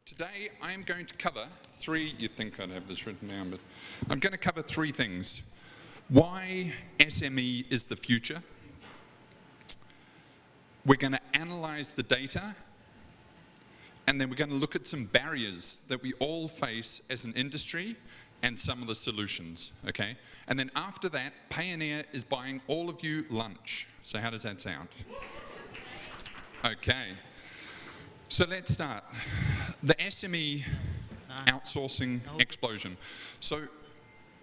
Today I am going to cover three, you'd think I'd have this written down, but I'm going to cover three things. Why SME is the future. We're going to analyze the data, and then we're going to look at some barriers that we all face as an industry and some of the solutions, okay? And then after that, Payoneer is buying all of you lunch. So how does that sound? Okay. So let's start. The SME outsourcing explosion. So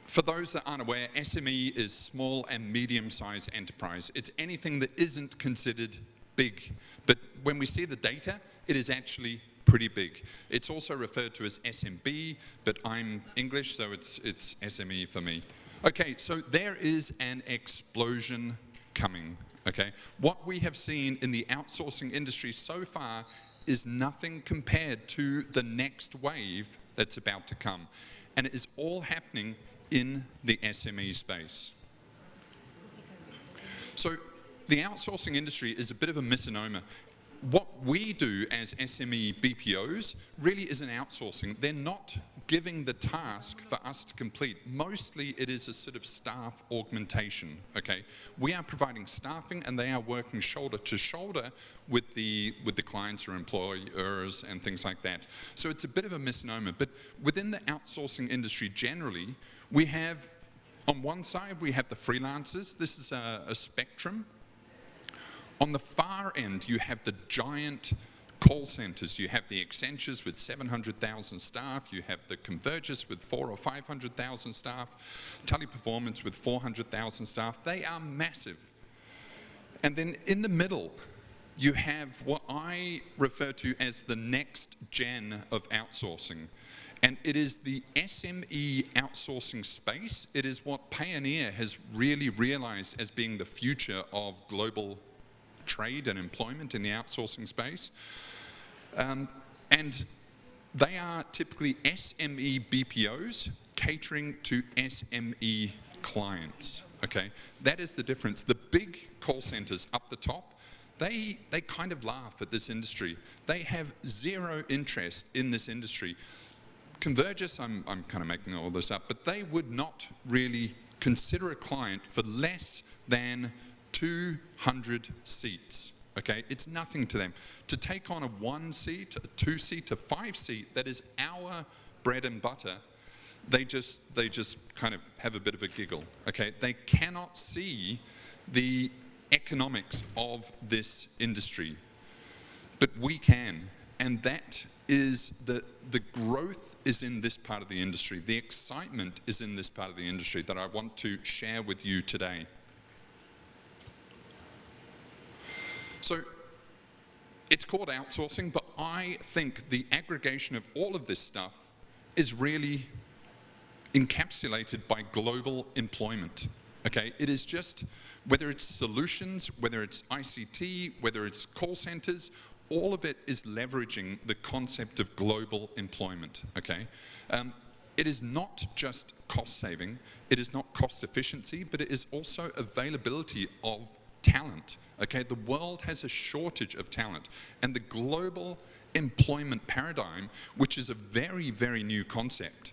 for those that aren't aware, SME is small and medium-sized enterprise. It's anything that isn't considered big. But when we see the data, it is actually pretty big. It's also referred to as SMB, but I'm English, so it's SME for me. Okay, so there is an explosion coming, okay? What we have seen in the outsourcing industry so far is nothing compared to the next wave that's about to come. And it is all happening in the SME space. So the outsourcing industry is a bit of a misnomer. What we do as SME BPOs really isn't outsourcing. They're not giving the task for us to complete. Mostly it is a sort of staff augmentation, okay? We are providing staffing and they are working shoulder to shoulder with the clients or employers and things like that. So it's a bit of a misnomer, but within the outsourcing industry generally, we have, on one side, we have the freelancers. This is a spectrum. On the far end, you have the giant call centers. You have the Accentures with 700,000 staff. You have the Convergys with 400,000 or 500,000 staff. Teleperformance with 400,000 staff. They are massive. And then in the middle, you have what I refer to as the next gen of outsourcing. And it is the SME outsourcing space. It is what Payoneer has really realized as being the future of global trade and employment in the outsourcing space. And they are typically SME BPOs catering to SME clients, okay? That is the difference. The big call centers up the top, they kind of laugh at this industry. They have zero interest in this industry. Convergys, I'm kind of making all this up, but they would not really consider a client for less than 200 seats, okay? It's nothing to them. To take on a 1 seat, a 2 seat, a 5 seat, that is our bread and butter, they just kind of have a bit of a giggle, okay? They cannot see the economics of this industry, but we can, and that is the growth is in this part of the industry. The excitement is in this part of the industry that I want to share with you today. So it's called outsourcing, but I think the aggregation of all of this stuff is really encapsulated by global employment, okay? It is just, whether it's solutions, whether it's ICT, whether it's call centers, all of it is leveraging the concept of global employment, okay? It is not just cost saving, it is not cost efficiency, but it is also availability of talent, okay? The world has a shortage of talent, and the global employment paradigm, which is a very, very new concept,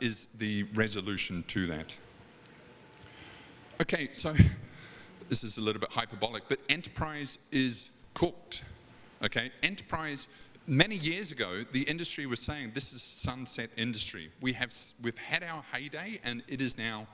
is the resolution to that. Okay, so this is a little bit hyperbolic, but enterprise is cooked, okay? Enterprise, many years ago, the industry was saying this is sunset industry. We've had our heyday, and it is now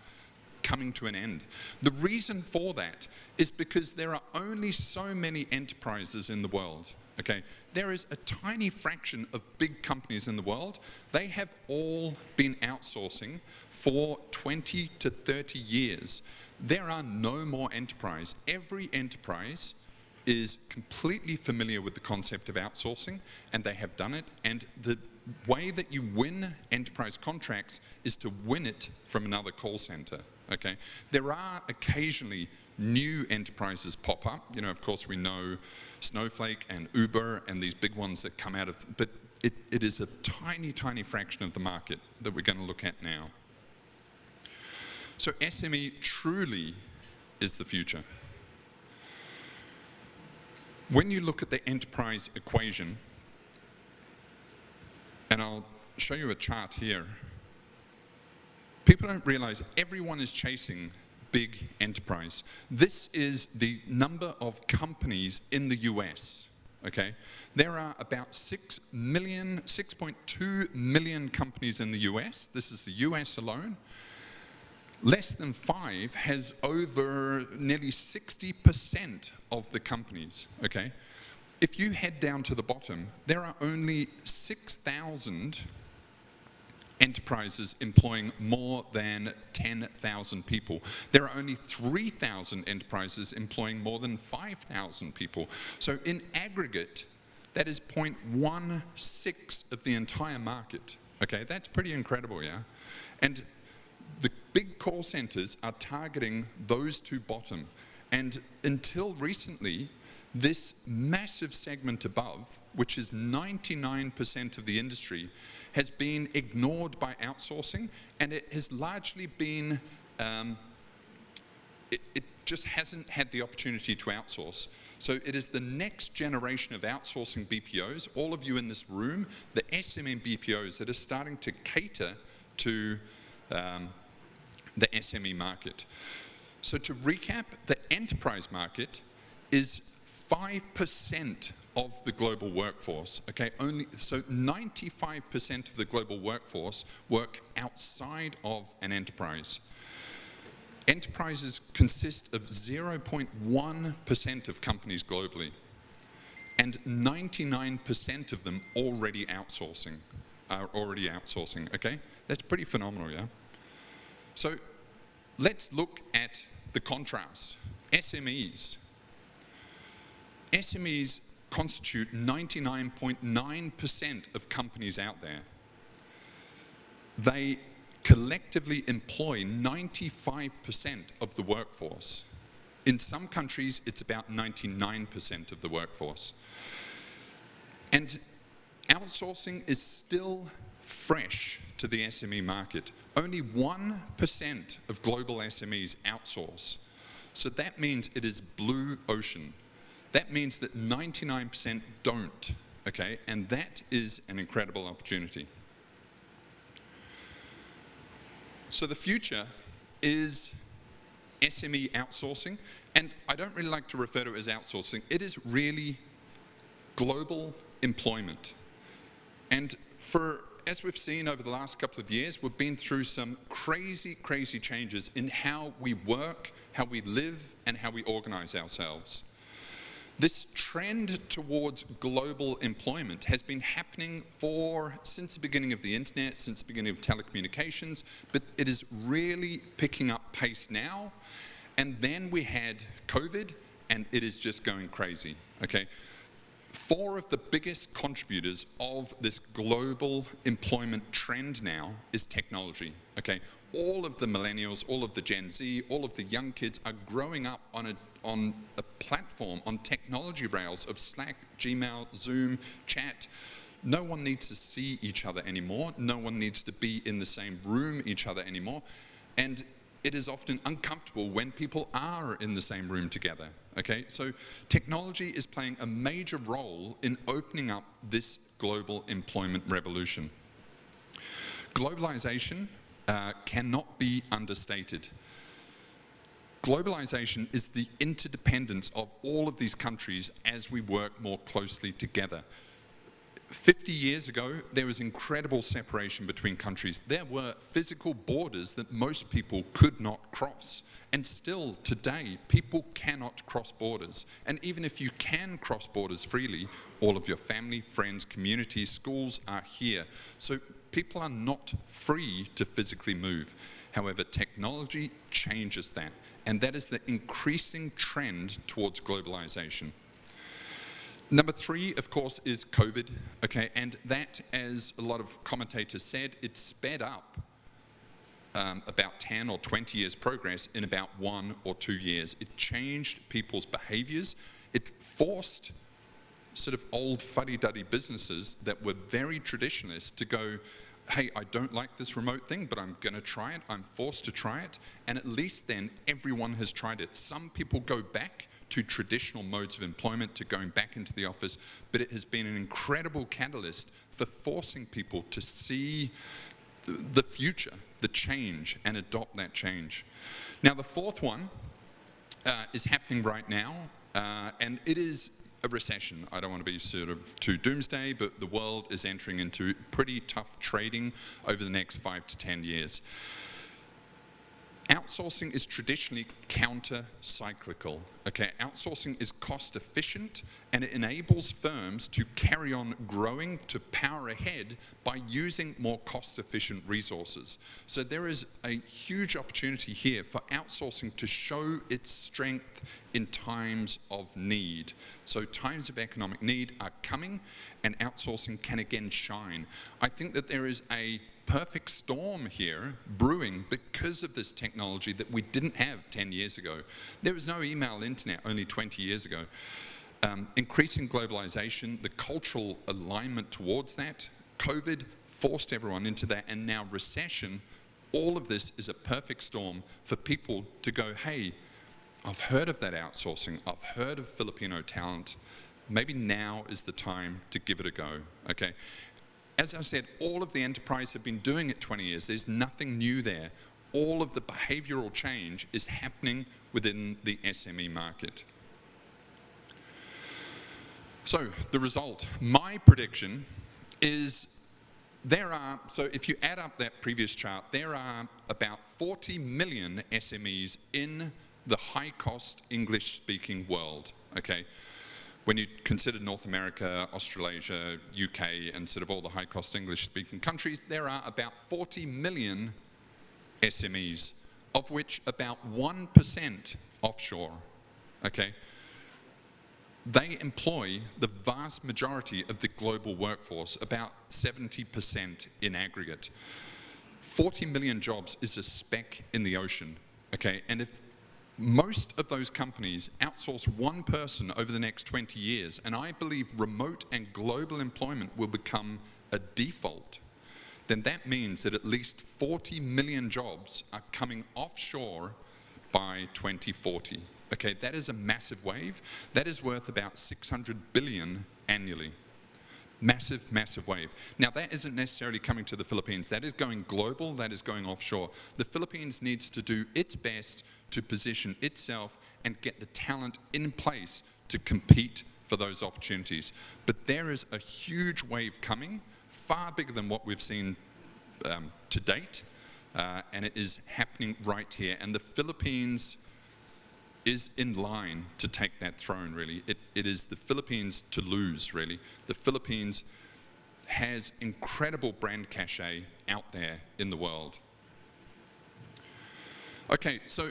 coming to an end. The reason for that is because there are only so many enterprises in the world, okay? There is a tiny fraction of big companies in the world. They have all been outsourcing for 20 to 30 years. There are no more enterprise. Every enterprise is completely familiar with the concept of outsourcing, and they have done it, and the way that you win enterprise contracts is to win it from another call center, okay? There are occasionally new enterprises pop up. You know, of course, we know Snowflake and Uber and these big ones that come out of, but it is a tiny, tiny fraction of the market that we're going to look at now. So SME truly is the future. When you look at the enterprise equation, And I'll show you a chart here. People don't realize everyone is chasing big enterprise. This is the number of companies in the US, okay? There are about 6.2 million companies in the US. This is the US alone. Less than 5 has over nearly 60% of the companies, okay? If you head down to the bottom, there are only 6,000 enterprises employing more than 10,000 people. There are only 3,000 enterprises employing more than 5,000 people. So in aggregate, that is 0.16 of the entire market. Okay, that's pretty incredible, yeah? And the big call centers are targeting those two bottom. And until recently, this massive segment above, which is 99% of the industry, has been ignored by outsourcing, and it has largely been, it just hasn't had the opportunity to outsource. So it is the next generation of outsourcing BPOs, all of you in this room, the SME BPOs that are starting to cater to the SME market. So to recap, the enterprise market is 5% of the global workforce, okay? So 95% of the global workforce work outside of an enterprise. Enterprises consist of 0.1% of companies globally, and 99% of them are already outsourcing, okay? That's pretty phenomenal, yeah? So let's look at the contrast. SMEs. SMEs constitute 99.9% of companies out there. They collectively employ 95% of the workforce. In some countries, it's about 99% of the workforce. And outsourcing is still fresh to the SME market. Only 1% of global SMEs outsource. So that means it is blue ocean. That means that 99% don't, okay? And that is an incredible opportunity. So the future is SME outsourcing, and I don't really like to refer to it as outsourcing. It is really global employment. And as we've seen over the last couple of years, we've been through some crazy, crazy changes in how we work, how we live, and how we organize ourselves. This trend towards global employment has been happening since the beginning of the internet, since the beginning of telecommunications, but it is really picking up pace now. And then we had COVID, and it is just going crazy, okay? 4 of the biggest contributors of this global employment trend now is technology, okay? All of the millennials, all of the Gen Z, all of the young kids are growing up on a platform, on technology rails of Slack, Gmail, Zoom, chat. No one needs to see each other anymore. No one needs to be in the same room each other anymore. And it is often uncomfortable when people are in the same room together, okay? So technology is playing a major role in opening up this global employment revolution. Globalization cannot be understated. Globalization is the interdependence of all of these countries as we work more closely together. 50 years ago, there was incredible separation between countries. There were physical borders that most people could not cross. And still today, people cannot cross borders. And even if you can cross borders freely, all of your family, friends, communities, schools are here. So people are not free to physically move. However, technology changes that. And that is the increasing trend towards globalization. Number 3, of course, is COVID, okay? And that, as a lot of commentators said, it sped up about 10 or 20 years progress in about 1 or 2 years. It changed people's behaviors. It forced sort of old fuddy-duddy businesses that were very traditionalist to go, hey, I don't like this remote thing, but I'm going to try it. I'm forced to try it. And at least then everyone has tried it. Some people go back to traditional modes of employment, to going back into the office, but it has been an incredible catalyst for forcing people to see the future, the change, and adopt that change. Now, the fourth one is happening right now, and it is a recession. I don't want to be sort of too doomsday, but the world is entering into pretty tough trading over the next 5 to 10 years. Outsourcing is traditionally counter-cyclical. Okay, outsourcing is cost efficient and it enables firms to carry on growing to power ahead by using more cost-efficient resources. So there is a huge opportunity here for outsourcing to show its strength in times of need. So times of economic need are coming and outsourcing can again shine. I think that there is a perfect storm here brewing because of this technology that we didn't have 10 years ago. There was no email internet only 20 years ago. Increasing globalization, the cultural alignment towards that, COVID forced everyone into that, and now recession, all of this is a perfect storm for people to go, hey, I've heard of that outsourcing, I've heard of Filipino talent, maybe now is the time to give it a go, okay? As I said, all of the enterprise have been doing it 20 years. There's nothing new there. All of the behavioral change is happening within the SME market. So the result, my prediction is so if you add up that previous chart, there are about 40 million SMEs in the high-cost English-speaking world, okay? When you consider North America, Australasia, UK, and sort of all the high-cost English-speaking countries, there are about 40 million SMEs, of which about 1% offshore, okay? They employ the vast majority of the global workforce, about 70% in aggregate. 40 million jobs is a speck in the ocean, okay? And if most of those companies outsource one person over the next 20 years, and I believe remote and global employment will become a default, then that means that at least 40 million jobs are coming offshore by 2040. Okay, that is a massive wave. That is worth about 600 billion annually. Massive, massive wave. Now, that isn't necessarily coming to the Philippines. That is going global, that is going offshore. The Philippines needs to do its best to position itself and get the talent in place to compete for those opportunities. But there is a huge wave coming, far bigger than what we've seen to date, and it is happening right here. And the Philippines is in line to take that throne, really. It is the Philippines to lose, really. The Philippines has incredible brand cachet out there in the world. Okay, so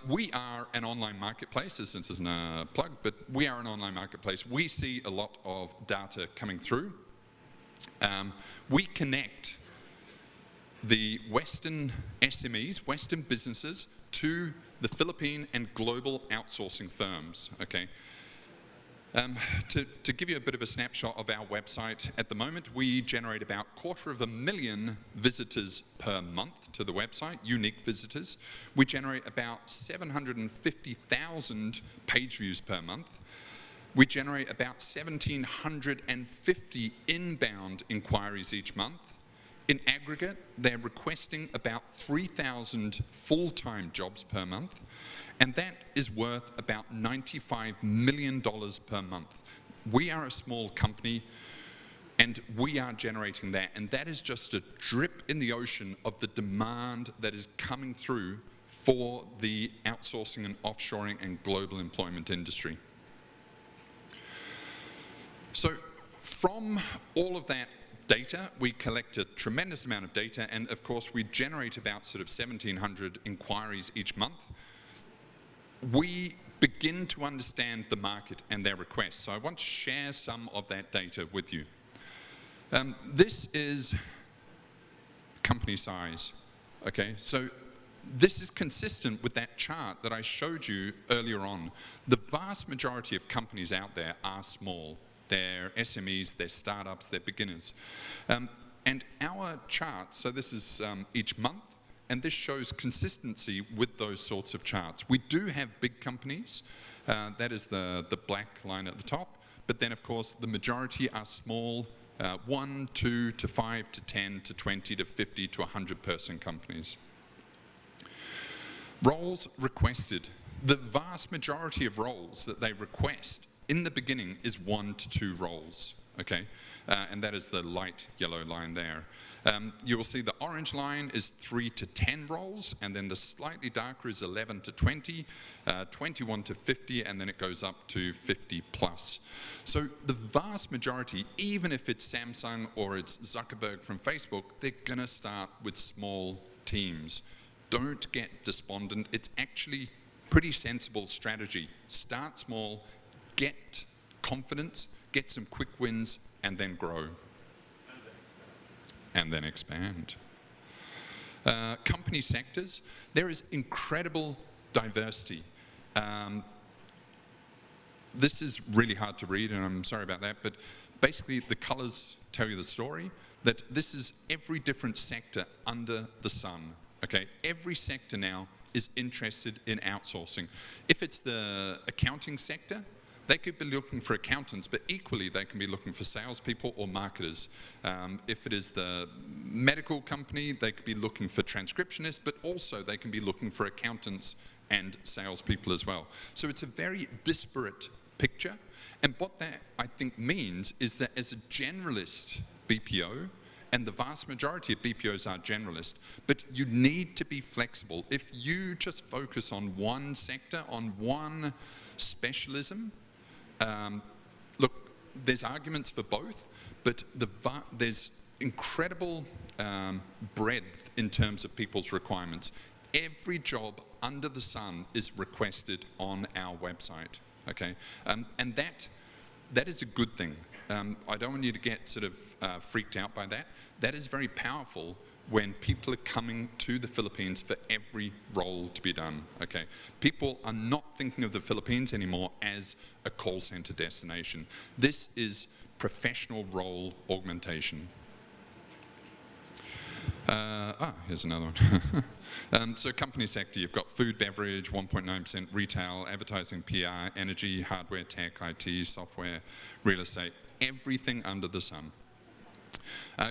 we are an online marketplace. This isn't a plug, but we are an online marketplace. We see a lot of data coming through. We connect the Western SMEs, Western businesses, to the Philippine and global outsourcing firms, okay? To give you a bit of a snapshot of our website, at the moment we generate about 250,000 visitors per month to the website, unique visitors. We generate about 750,000 page views per month. We generate about 1,750 inbound inquiries each month. In aggregate, they're requesting about 3,000 full-time jobs per month, and that is worth about $95 million per month. We are a small company, and we are generating that, and that is just a drip in the ocean of the demand that is coming through for the outsourcing and offshoring and global employment industry. So from all of that data, we collect a tremendous amount of data, and of course we generate about sort of 1,700 inquiries each month. We begin to understand the market and their requests. So I want to share some of that data with you. This is company size, okay? So this is consistent with that chart that I showed you earlier on. The vast majority of companies out there are small. They're SMEs, they're startups, they're beginners. And our chart, so this is each month, and this shows consistency with those sorts of charts. We do have big companies, that is the black line at the top, but then of course the majority are small, 1, 2 to 5 to 10 to 20 to 50 to 100 person companies. Roles requested. The vast majority of roles that they request in the beginning is 1 to 2 roles, okay? And that is the light yellow line there. You will see the orange line is 3 to 10 roles, and then the slightly darker is 11 to 20, 21 to 50, and then it goes up to 50 plus. So the vast majority, even if it's Samsung or it's Zuckerberg from Facebook, they're gonna start with small teams. Don't get despondent. It's actually pretty sensible strategy. Start small, get confidence, get some quick wins, and then grow. And then expand. Company sectors, there is incredible diversity. This is really hard to read, and I'm sorry about that, but basically the colors tell you the story, that this is every different sector under the sun. Okay, every sector now is interested in outsourcing. If it's the accounting sector, they could be looking for accountants, but equally they can be looking for salespeople or marketers. If it is the medical company, they could be looking for transcriptionists, but also they can be looking for accountants and salespeople as well. So it's a very disparate picture. And what that, I think, means is that as a generalist BPO, and the vast majority of BPOs are generalist, but you need to be flexible. If you just focus on one sector, on one specialism, look, there's arguments for both, but there's incredible breadth in terms of people's requirements. Every job under the sun is requested on our website, okay? And that is a good thing. I don't want you to get sort of freaked out by that. That is very powerful when people are coming to the Philippines for every role to be done, okay? People are not thinking of the Philippines anymore as a call center destination. This is professional role augmentation. Here's another one. So company sector, you've got food, beverage, 1.9%, retail, advertising, PR, energy, hardware, tech, IT, software, real estate, everything under the sun.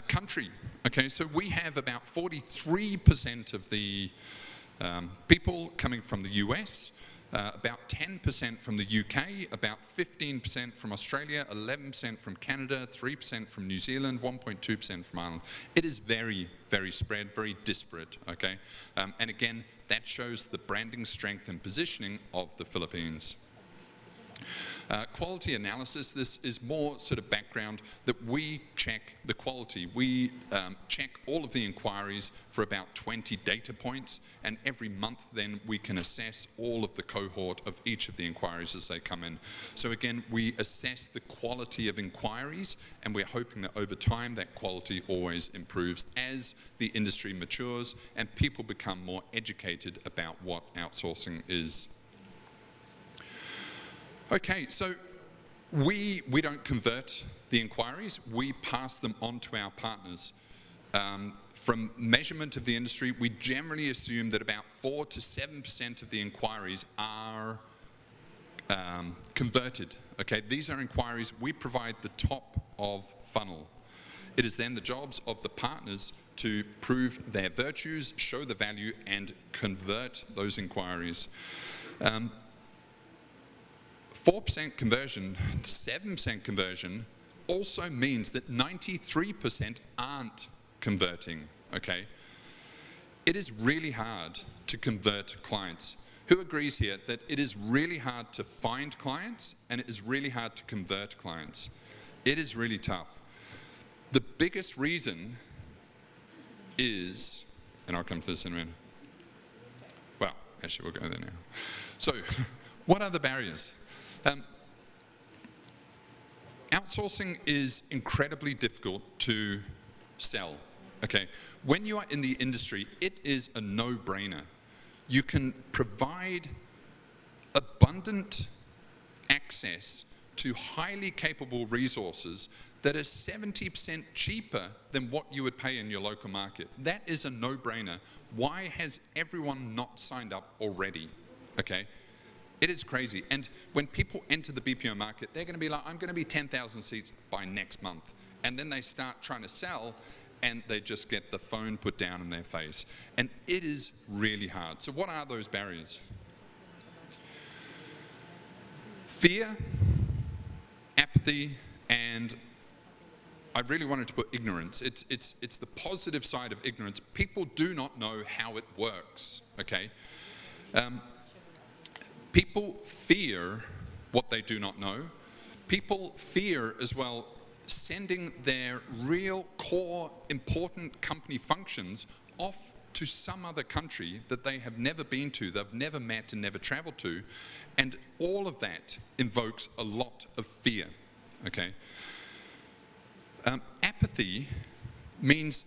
Country, okay, so we have about 43% of the people coming from the US, about 10% from the UK, about 15% from Australia, 11% from Canada, 3% from New Zealand, 1.2% from Ireland. It is very, very spread, very disparate, okay? And again, that shows the branding strength and positioning of the Philippines. Quality analysis, this is more sort of background that we check the quality. We check all of the inquiries for about 20 data points, and every month then we can assess all of the cohort of each of the inquiries as they come in. So again, we assess the quality of inquiries, and we're hoping that over time that quality always improves as the industry matures and people become more educated about what outsourcing is. Okay, so we don't convert the inquiries, we pass them on to our partners. From measurement of the industry, we generally assume that about 4 to 7% of the inquiries are converted. Okay, these are inquiries, we provide the top of funnel. It is then the jobs of the partners to prove their virtues, show the value, and convert those inquiries. 4% conversion, 7% conversion also means that 93% aren't converting, okay? It is really hard to convert clients. Who agrees here that it is really hard to find clients and it is really hard to convert clients? It is really tough. The biggest reason is, and I'll come to this in a minute. Well, actually we'll go there now. So, what are the barriers? Outsourcing is incredibly difficult to sell, okay? When you are in the industry, it is a no-brainer. You can provide abundant access to highly capable resources that are 70% cheaper than what you would pay in your local market. That is a no-brainer. Why has everyone not signed up already? Okay, it is crazy. And when people enter the BPO market, they're going to be like, I'm going to be 10,000 seats by next month. And then they start trying to sell, and they just get the phone put down in their face. And it is really hard. So what are those barriers? Fear, apathy, and I really wanted to put ignorance. It's the positive side of ignorance. People do not know how it works, okay? People fear what they do not know. People fear as well sending their real core important company functions off to some other country that they have never been to, they've never met and never traveled to, and all of that invokes a lot of fear, okay? Apathy means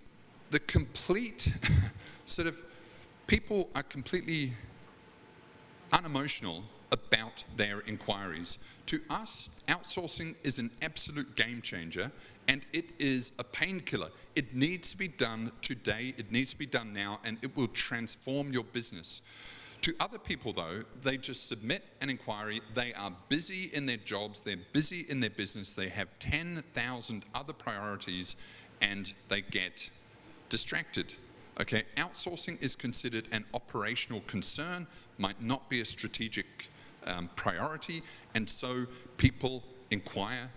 the complete sort of, people are completely unemotional about their inquiries. To us, outsourcing is an absolute game changer, and it is a painkiller. It needs to be done today, it needs to be done now, and it will transform your business. To other people though, they just submit an inquiry, they are busy in their jobs, they're busy in their business, they have 10,000 other priorities, and they get distracted. Okay, outsourcing is considered an operational concern, might not be a strategic priority, and so people inquire,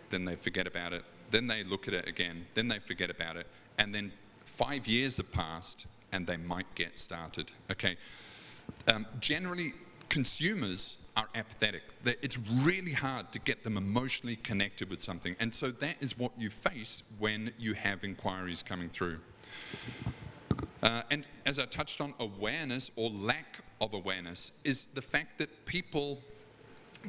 then they forget about it, then they look at it again, then they forget about it, and then 5 years have passed and they might get started. Okay, generally consumers are apathetic. It's really hard to get them emotionally connected with something, and so that is what you face when you have inquiries coming through. And as I touched on, awareness or lack of awareness is the fact that people,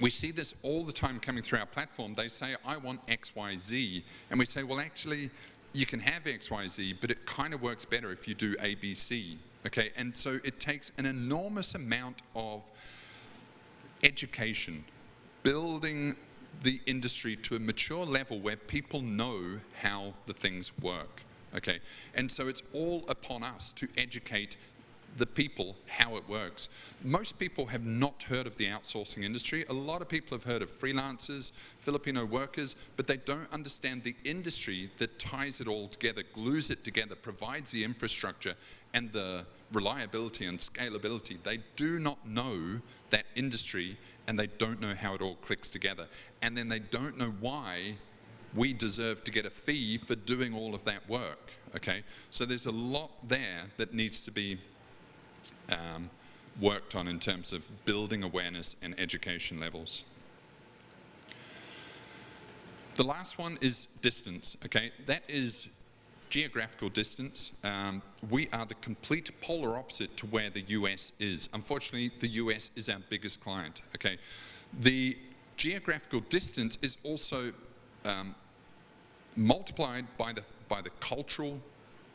we see this all the time coming through our platform. They say, I want X, Y, Z. And we say, well, actually, you can have X, Y, Z, but it kind of works better if you do A, B, C. Okay, and so it takes an enormous amount of education, building the industry to a mature level where people know how the things work. Okay, and so it's all upon us to educate the people how it works. Most people have not heard of the outsourcing industry. A lot of people have heard of freelancers, Filipino workers, but they don't understand the industry that ties it all together, glues it together, provides the infrastructure and the reliability and scalability. They do not know that industry, and they don't know how it all clicks together. And then they don't know why we deserve to get a fee for doing all of that work, okay? So there's a lot there that needs to be worked on in terms of building awareness and education levels. The last one is distance, okay? That is geographical distance. We are the complete polar opposite to where the US is. Unfortunately, the US is our biggest client, okay? The geographical distance is also multiplied by the cultural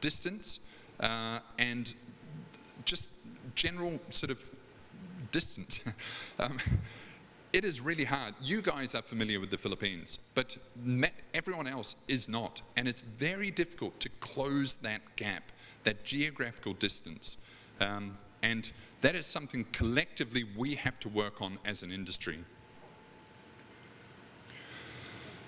distance and just general sort of distance. It is really hard. You guys are familiar with the Philippines, but everyone else is not, and it's very difficult to close that gap, that geographical distance, and that is something collectively we have to work on as an industry.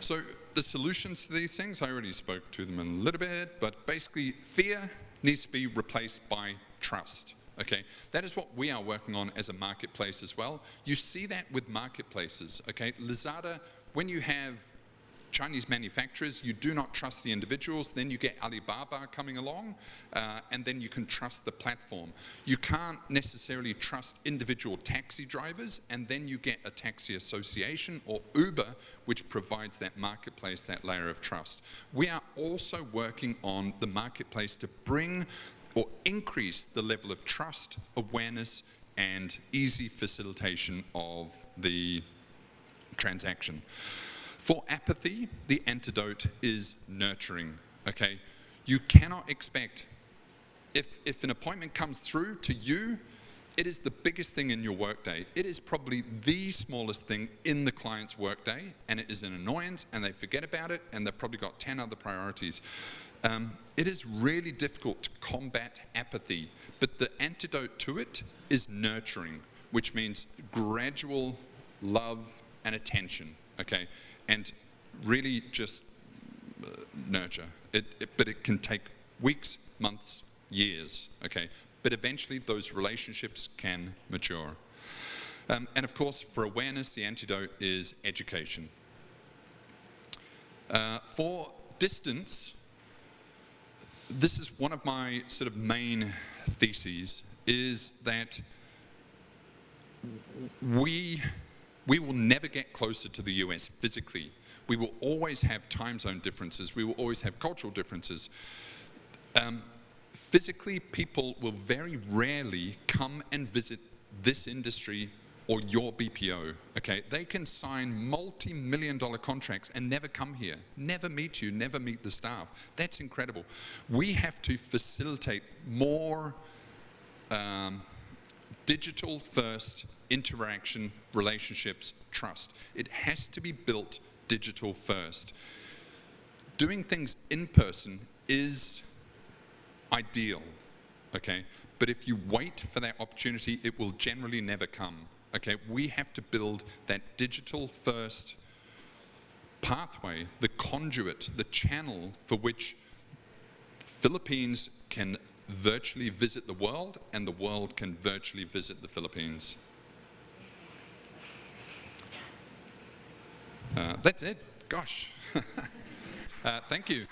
So the solutions to these things, I already spoke to them a little bit, but basically fear needs to be replaced by trust. Okay, that is what we are working on as a marketplace as well. You see that with marketplaces, okay? Lazada, when you have Chinese manufacturers, you do not trust the individuals, then you get Alibaba coming along, and then you can trust the platform. You can't necessarily trust individual taxi drivers, and then you get a taxi association or Uber, which provides that marketplace, that layer of trust. We are also working on the marketplace to bring or increase the level of trust, awareness, and easy facilitation of the transaction. For apathy, the antidote is nurturing, okay? You cannot expect, if an appointment comes through to you, It is the biggest thing in your workday. It is probably the smallest thing in the client's workday, and it is an annoyance, and they forget about it, and they've probably got 10 other priorities. It is really difficult to combat apathy, but the antidote to it is nurturing, which means gradual love and attention, okay? And really just nurture. But it can take weeks, months, years, okay? But eventually those relationships can mature. And of course, for awareness, the antidote is education. For distance, this is one of my sort of main theses, is that we will never get closer to the US physically. We will always have time zone differences. We will always have cultural differences. Physically, people will very rarely come and visit this industry or your BPO, okay? They can sign multi-million-dollar contracts and never come here, never meet you, never meet the staff. That's incredible. We have to facilitate more digital-first interaction, relationships, trust. It has to be built digital first. Doing things in person is ideal, okay? But if you wait for that opportunity, it will generally never come, okay? We have to build that digital first pathway, the conduit, the channel for which Philippines can virtually visit the world and the world can virtually visit the Philippines. That's it. Gosh. Thank you.